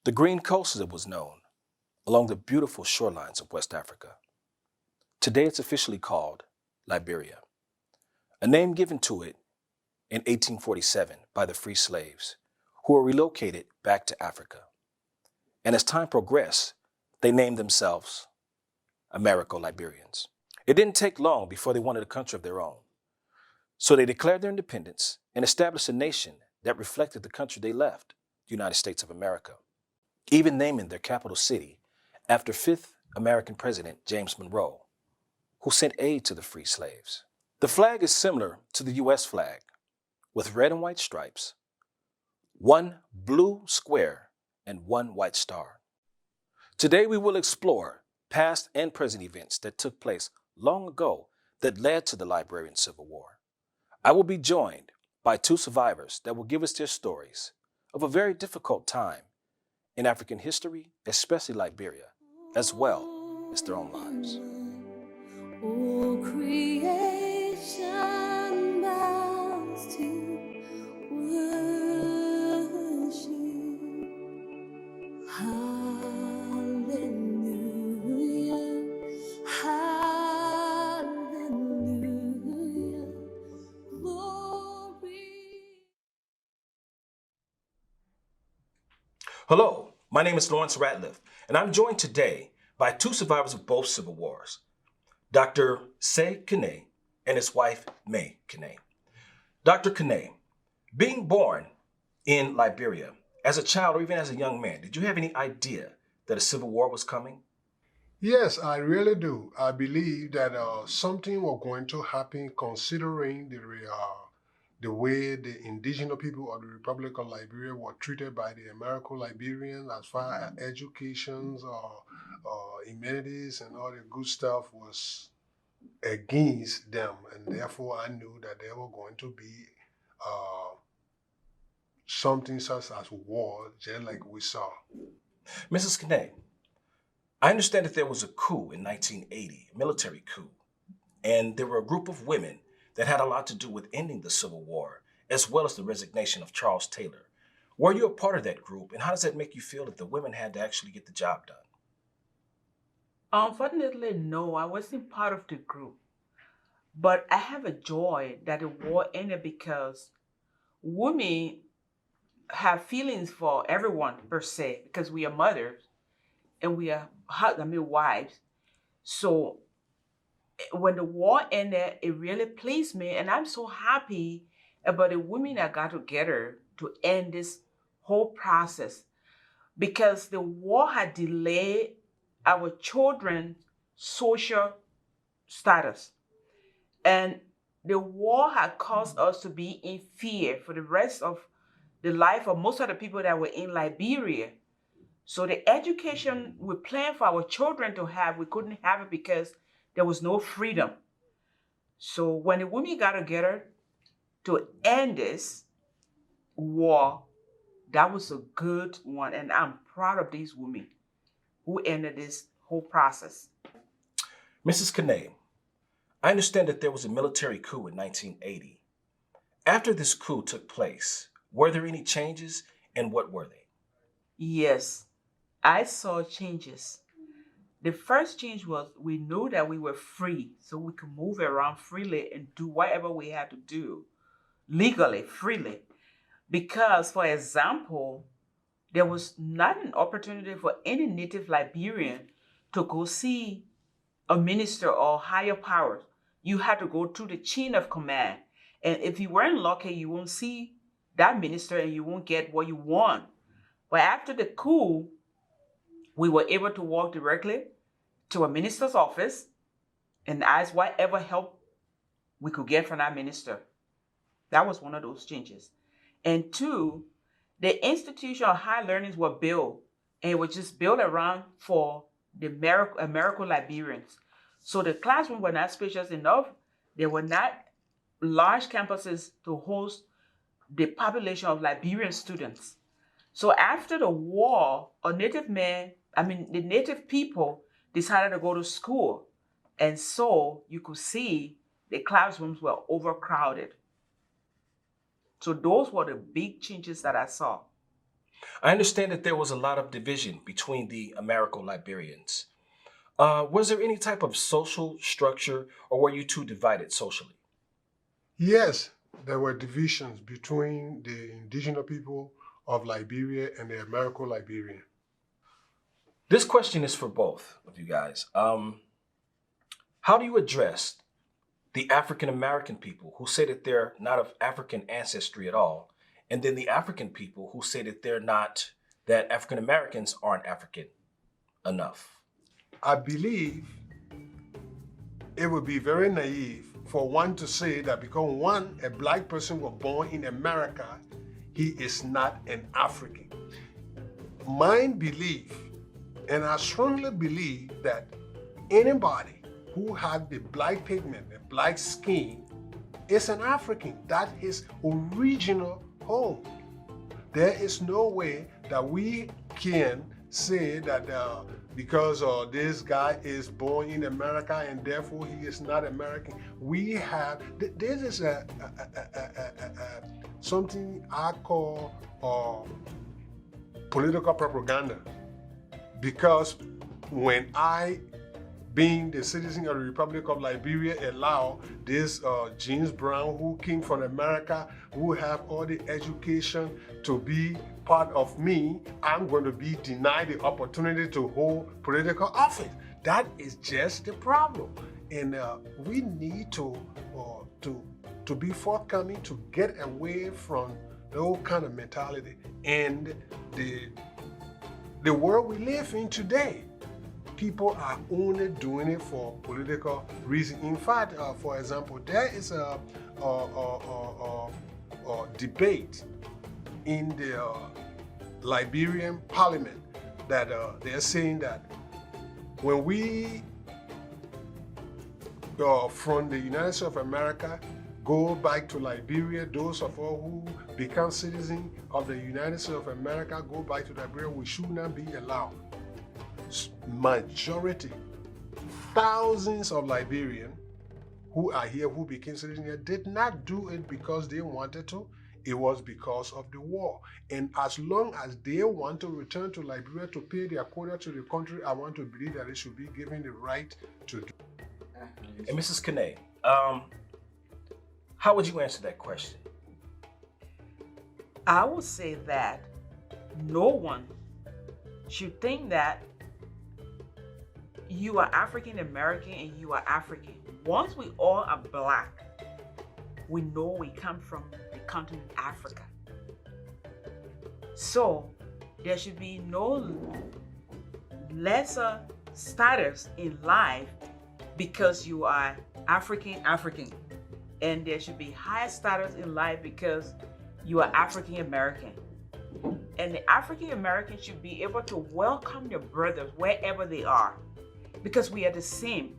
The Green Coast, as it was known, along the beautiful shorelines of West Africa. Today it's officially called Liberia, a name given to it in 1847 by the free slaves who were relocated back to Africa. And as time progressed, they named themselves Amerigo-Liberians. It didn't take long before they wanted a country of their own. So they declared their independence and established a nation that reflected the country they left, the United States of America, even naming their capital city after 5th American President James Monroe, who sent aid to the free slaves. The flag is similar to the U.S. flag, with red and white stripes, one blue square, and one white star. Today we will explore past and present events that took place long ago that led to the Liberian Civil War. I will be joined by two survivors that will give us their stories of a very difficult time in African history, especially Liberia, as well as their own lives. Oh, creation bows to worship. Hallelujah, hallelujah, glory. Hello, my name is Lawrence Ratliff, and I'm joined today by two survivors of both civil wars, Dr. Say Kene and his wife, May Kene. Dr. Kene, being born in Liberia, as a child or even as a young man, did you have any idea that a civil war was coming? Yes, I really do. I believe that something was going to happen considering the way the indigenous people of the Republic of Liberia were treated by the Americo-Liberians as far as education, amenities, and all the good stuff was against them. And therefore, I knew that there were going to be uh, something such as war, just like we saw. Mrs. Kene, I understand that there was a coup in 1980, a military coup, and there were a group of women that had a lot to do with ending the Civil War, as well as the resignation of Charles Taylor. Were you a part of that group, and how does that make you feel that the women had to actually get the job done? Unfortunately, no, I wasn't part of the group. But I have a joy that the war ended because women have feelings for everyone per se, because we are mothers and we are wives. So when the war ended, it really pleased me, and I'm so happy about the women that got together to end this whole process because the war had delayed our children's social status. And the war had caused us to be in fear for the rest of the life of most of the people that were in Liberia. So the education we planned for our children to have, we couldn't have it because there was no freedom. So when the women got together to end this war, that was a good one. And I'm proud of these women who ended this whole process. Mrs. Kene, I understand that there was a military coup in 1980. After this coup took place, were there any changes, and what were they? Yes, I saw changes. The first change was we knew that we were free, so we could move around freely and do whatever we had to do legally, freely. Because, for example, there was not an opportunity for any native Liberian to go see a minister or higher powers. You had to go through the chain of command. And if you weren't lucky, you won't see that minister and you won't get what you want. But after the coup, we were able to walk directly to a minister's office and ask whatever help we could get from that minister. That was one of those changes. And two, the institution of high learnings were built, and it was just built around for the Americo-Liberians. So the classrooms were not spacious enough. There were not large campuses to host the population of Liberian students. So after the war, the native people decided to go to school. And so you could see the classrooms were overcrowded. So those were the big changes that I saw. I understand that there was a lot of division between the Amerigo-Liberians. Was there any type of social structure, or were you two divided socially? Yes, there were divisions between the indigenous people of Liberia and the Amerigo-Liberian. This question is for both of you guys. How do you address the African American people who say that they're not of African ancestry at all, and then the African people who say that that African Americans aren't African enough? I believe it would be very naive for one to say that because a black person was born in America, he is not an African. My belief, and I strongly believe that anybody who has the black pigment, the black skin, is an African. That is original home. There is no way that we can say that because this guy is born in America and therefore he is not American. We have, this is something I call political propaganda. Because when I, being the citizen of the Republic of Liberia, allow this James Brown, who came from America, who have all the education to be part of me, I'm going to be denied the opportunity to hold political office. That is just the problem. And we need to be forthcoming to get away from the old kind of mentality and the world we live in today. People are only doing it for political reasons. In fact, for example, there is a debate in the Liberian parliament that they're saying that when we from the United States of America go back to Liberia, those of us who become citizens of the United States of America go back to Liberia, we should not be allowed. Majority, thousands of Liberians who are here, who became citizens here, did not do it because they wanted to. It was because of the war. And as long as they want to return to Liberia to pay their quota to the country, I want to believe that they should be given the right to do. And Mrs. Kane, how would you answer that question? I would say that no one should think that you are African American and you are African. Once we all are black, we know we come from the continent Africa. So there should be no lesser status in life because you are African. And there should be higher status in life because you are African American. And the African American should be able to welcome their brothers wherever they are because we are the same.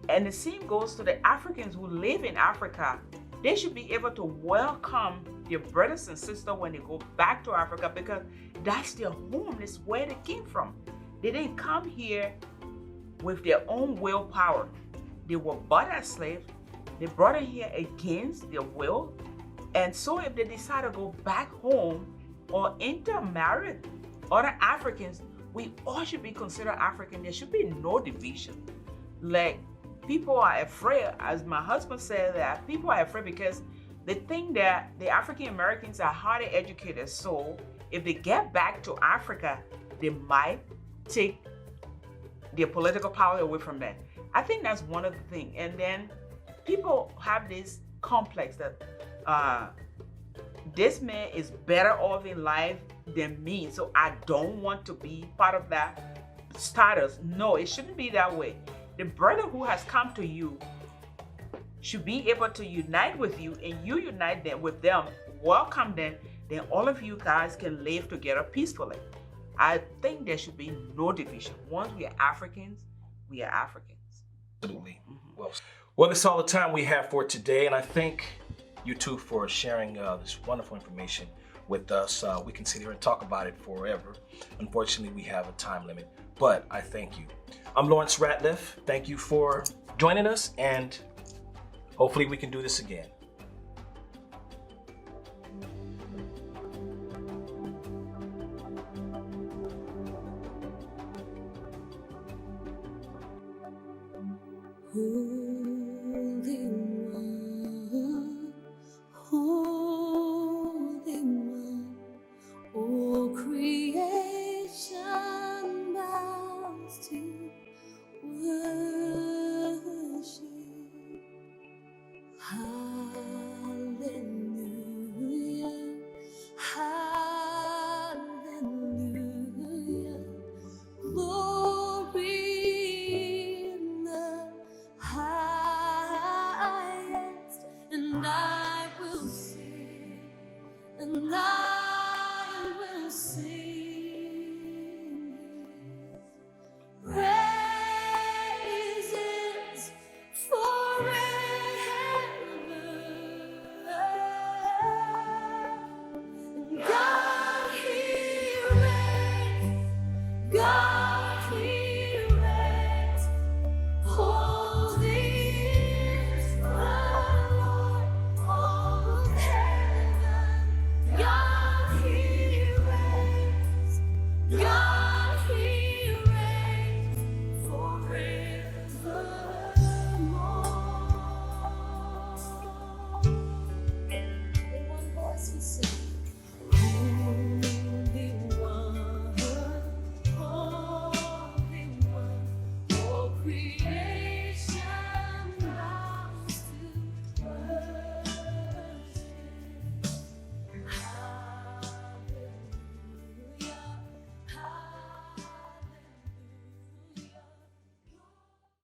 And the same goes to the Africans who live in Africa. They should be able to welcome their brothers and sisters when they go back to Africa because that's their home. That's where they came from. They didn't come here with their own willpower. They were bought as slaves. They brought it here against their will. And so if they decide to go back home or intermarry other Africans, we all should be considered African. There should be no division. Like, people are afraid, as my husband said, that people are afraid because they think that the African Americans are highly educated. So if they get back to Africa, they might take their political power away from them. I think that's one of the things. And then people have this complex that this man is better off in life than me, so I don't want to be part of that status. No, it shouldn't be that way. The brother who has come to you should be able to unite with you, and you unite them with them, welcome them, then all of you guys can live together peacefully. I think there should be no division. Once we are Africans, we are Africans. Absolutely. Well, that's all the time we have for today, and I thank you two for sharing this wonderful information with us. We can sit here and talk about it forever. Unfortunately, we have a time limit, but I thank you. I'm Lawrence Ratliff. Thank you for joining us, and hopefully we can do this again. and I